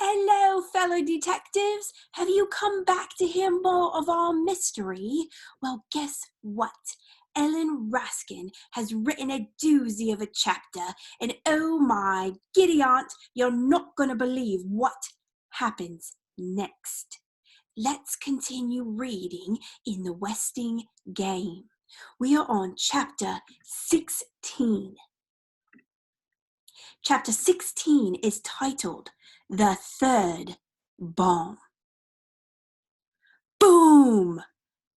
Hello, fellow detectives. Have you come back to hear more of our mystery? Well, guess what? Ellen Raskin has written a doozy of a chapter, and oh my giddy aunt, you're not going to believe what happens next. Let's continue reading in the Westing game. We are on chapter 16. Chapter 16 is titled The Third Bomb. Boom!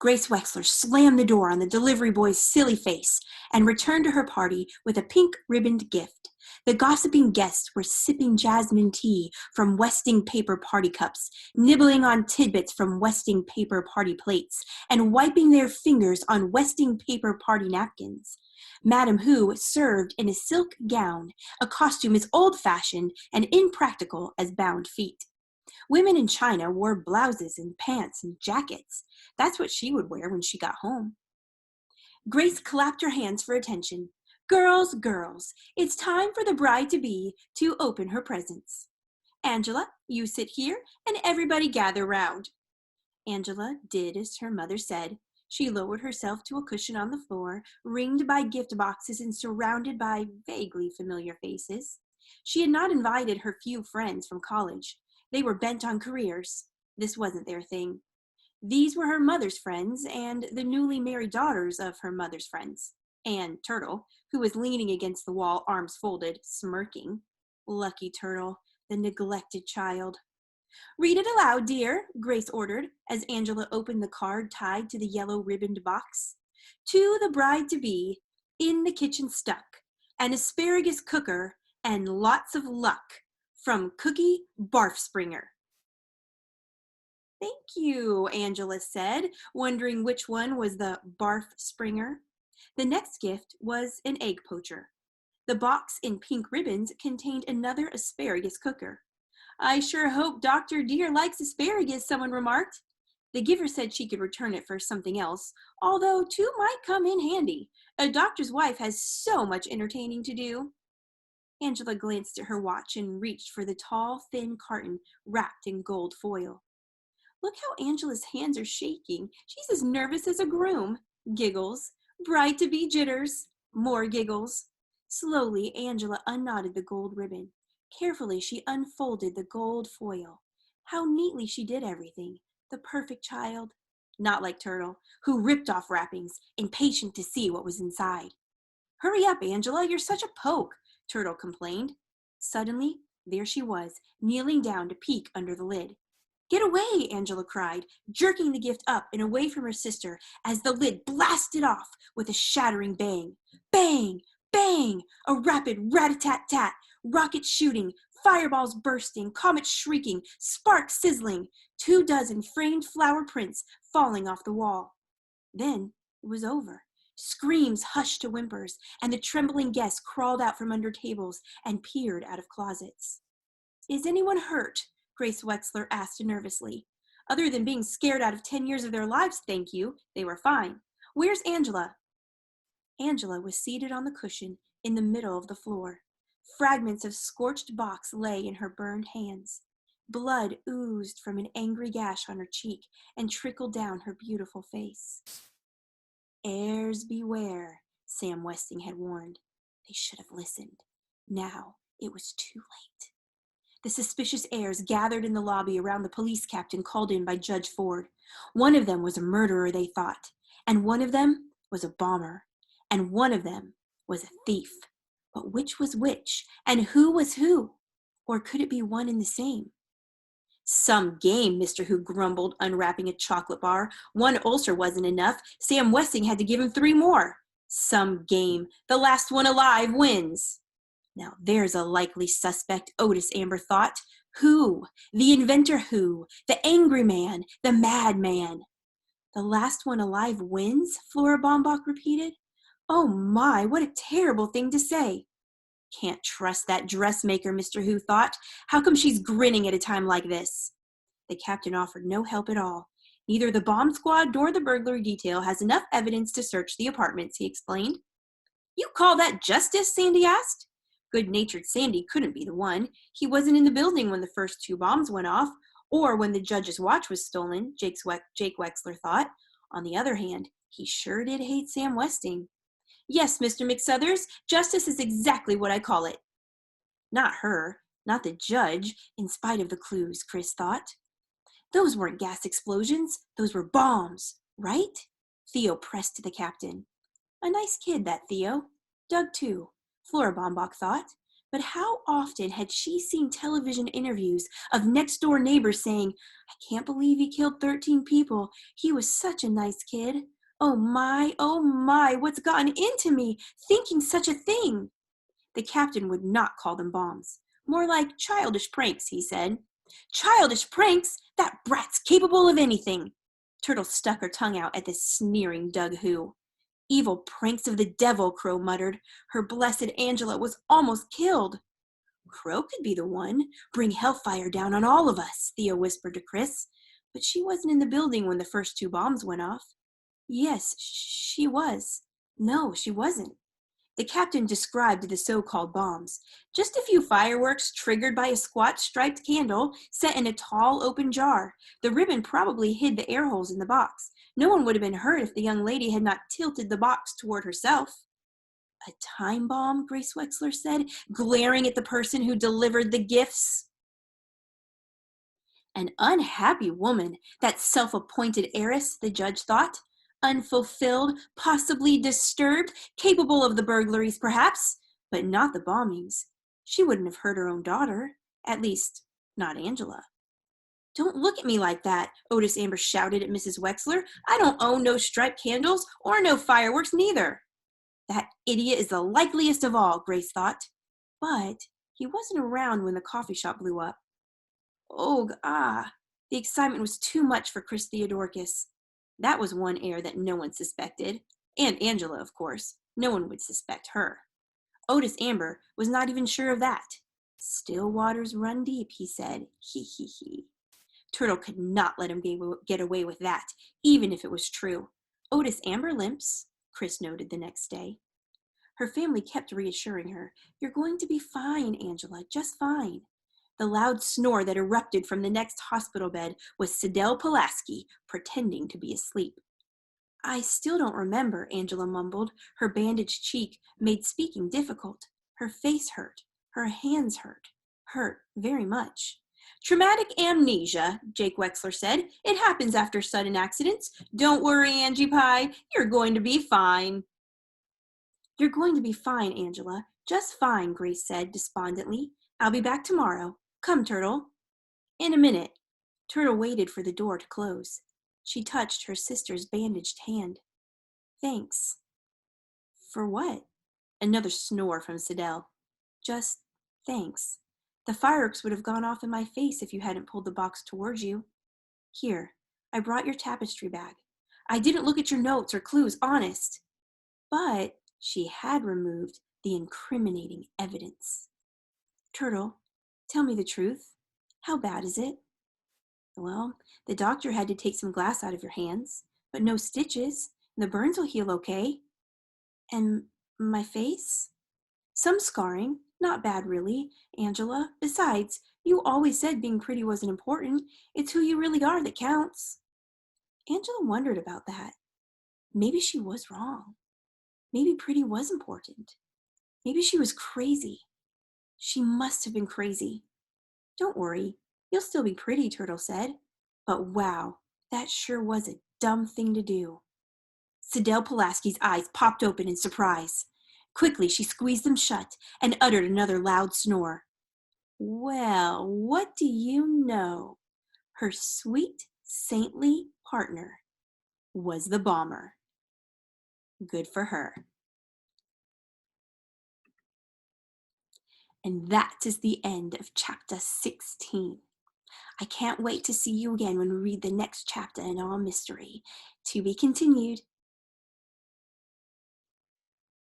Grace Wexler slammed the door on the delivery boy's silly face and returned to her party with a pink ribboned gift. The gossiping guests were sipping jasmine tea from Westing paper party cups, nibbling on tidbits from Westing paper party plates, and wiping their fingers on Westing paper party napkins. Madame Hu served in a silk gown, a costume as old-fashioned and impractical as bound feet. Women in China wore blouses and pants and jackets. That's what she would wear when she got home. Grace clapped her hands for attention. Girls, girls, it's time for the bride-to-be to open her presents. Angela, you sit here and everybody gather round. Angela did as her mother said. She lowered herself to a cushion on the floor, ringed by gift boxes and surrounded by vaguely familiar faces. She had not invited her few friends from college. They were bent on careers. This wasn't their thing. These were her mother's friends and the newly married daughters of her mother's friends. And Turtle, who was leaning against the wall, arms folded, smirking. Lucky Turtle, the neglected child. Read it aloud, dear, Grace ordered, as Angela opened the card tied to the yellow ribboned box. To the bride-to-be, in the kitchen stuck, an asparagus cooker and lots of luck, from Cookie Barfspringer. Thank you, Angela said, wondering which one was the Barfspringer. The next gift was an egg poacher. The box in pink ribbons contained another asparagus cooker. I sure hope Dr. Deer likes asparagus, someone remarked. The giver said she could return it for something else, although two might come in handy. A doctor's wife has so much entertaining to do. Angela glanced at her watch and reached for the tall, thin carton wrapped in gold foil. Look how Angela's hands are shaking. She's as nervous as a groom. Giggles. Bride-to-be jitters. More giggles. Slowly, Angela unknotted the gold ribbon. Carefully, she unfolded the gold foil. How neatly she did everything. The perfect child. Not like Turtle, who ripped off wrappings, impatient to see what was inside. Hurry up, Angela, you're such a poke, Turtle complained. Suddenly, there she was, kneeling down to peek under the lid. Get away, Angela cried, jerking the gift up and away from her sister as the lid blasted off with a shattering bang. Bang! Bang! A rapid rat-a-tat-tat, rockets shooting, fireballs bursting, comets shrieking, sparks sizzling, 24 framed flower prints falling off the wall. Then it was over. Screams hushed to whimpers, and the trembling guests crawled out from under tables and peered out of closets. Is anyone hurt? Grace Wexler asked nervously. Other than being scared out of 10 years of their lives, thank you, they were fine. Where's Angela? Angela was seated on the cushion in the middle of the floor. Fragments of scorched box lay in her burned hands. Blood oozed from an angry gash on her cheek and trickled down her beautiful face. Heirs beware, Sam Westing had warned. They should have listened. Now it was too late. The suspicious heirs gathered in the lobby around the police captain called in by Judge Ford. One of them was a murderer, they thought, and one of them was a bomber, and one of them was a thief. But which was which, and who was who? Or could it be one and the same? Some game, Mr. Hu grumbled, unwrapping a chocolate bar. One ulcer wasn't enough. Sam Westing had to give him 3 more. Some game. The last one alive wins. Now there's a likely suspect, Otis Amber thought. Who? The inventor Who? The angry man? The madman? The last one alive wins? Flora Baumbach repeated. Oh my, what a terrible thing to say. Can't trust that dressmaker, Mr. Hu thought. How come she's grinning at a time like this? The captain offered no help at all. Neither the bomb squad nor the burglary detail has enough evidence to search the apartments, he explained. You call that justice? Sandy asked. Good-natured Sandy couldn't be the one. He wasn't in the building when the first 2 bombs went off, or when the judge's watch was stolen, Jake Wexler thought. On the other hand, he sure did hate Sam Westing. Yes, Mr. McSuthers, justice is exactly what I call it. Not her, not the judge, in spite of the clues, Chris thought. Those weren't gas explosions, those were bombs, right? Theo pressed to the captain. A nice kid, that Theo. Doug, too, Flora Bombach thought. But how often had she seen television interviews of next-door neighbors saying, I can't believe he killed 13 people. He was such a nice kid. Oh my, what's gotten into me, thinking such a thing? The captain would not call them bombs. More like childish pranks, he said. Childish pranks? That brat's capable of anything. Turtle stuck her tongue out at this sneering Doug Who. Evil pranks of the devil, Crow muttered. Her blessed Angela was almost killed. Crow could be the one. Bring hellfire down on all of us, Theo whispered to Chris. But she wasn't in the building when the first 2 bombs went off. Yes, she was. No, she wasn't. The captain described the so-called bombs. Just a few fireworks triggered by a squat striped candle set in a tall open jar. The ribbon probably hid the air holes in the box. No one would have been hurt if the young lady had not tilted the box toward herself. A time bomb, Grace Wexler said, glaring at the person who delivered the gifts. An unhappy woman, that self-appointed heiress, the judge thought. Unfulfilled, possibly disturbed, capable of the burglaries perhaps, but not the bombings. She wouldn't have hurt her own daughter, at least not Angela. Don't look at me like that, Otis Amber shouted at Mrs. Wexler. I don't own no striped candles or no fireworks neither. That idiot is the likeliest of all, Grace thought. But he wasn't around when the coffee shop blew up. The excitement was too much for Chris Theodoricus. That was one heir that no one suspected. And Angela, of course. No one would suspect her. Otis Amber was not even sure of that. Still waters run deep, he said. He. Turtle could not let him get away with that, even if it was true. Otis Amber limps, Chris noted the next day. Her family kept reassuring her. You're going to be fine, Angela, just fine. The loud snore that erupted from the next hospital bed was Sidel Pulaski, pretending to be asleep. I still don't remember, Angela mumbled. Her bandaged cheek made speaking difficult. Her face hurt. Her hands hurt very much. Traumatic amnesia, Jake Wexler said. It happens after sudden accidents. Don't worry, Angie Pie. You're going to be fine. You're going to be fine, Angela. Just fine, Grace said despondently. I'll be back tomorrow. Come, Turtle. In a minute. Turtle waited for the door to close. She touched her sister's bandaged hand. Thanks. For what? Another snore from Sidel. Just thanks. The fireworks would have gone off in my face if you hadn't pulled the box towards you. Here, I brought your tapestry bag. I didn't look at your notes or clues, honest. But she had removed the incriminating evidence. Turtle, tell me the truth. How bad is it? Well, the doctor had to take some glass out of your hands, but no stitches. The burns will heal okay. And my face? Some scarring. Not bad, really, Angela. Besides, you always said being pretty wasn't important. It's who you really are that counts. Angela wondered about that. Maybe she was wrong. Maybe pretty was important. Maybe she was crazy. She must have been crazy. Don't worry. You'll still be pretty, Turtle said. But wow, that sure was a dumb thing to do. Sidel Pulaski's eyes popped open in surprise. Quickly, she squeezed them shut and uttered another loud snore. Well, what do you know? Her sweet, saintly partner was the bomber. Good for her. And that is the end of chapter 16. I can't wait to see you again when we read the next chapter in our mystery. To be continued.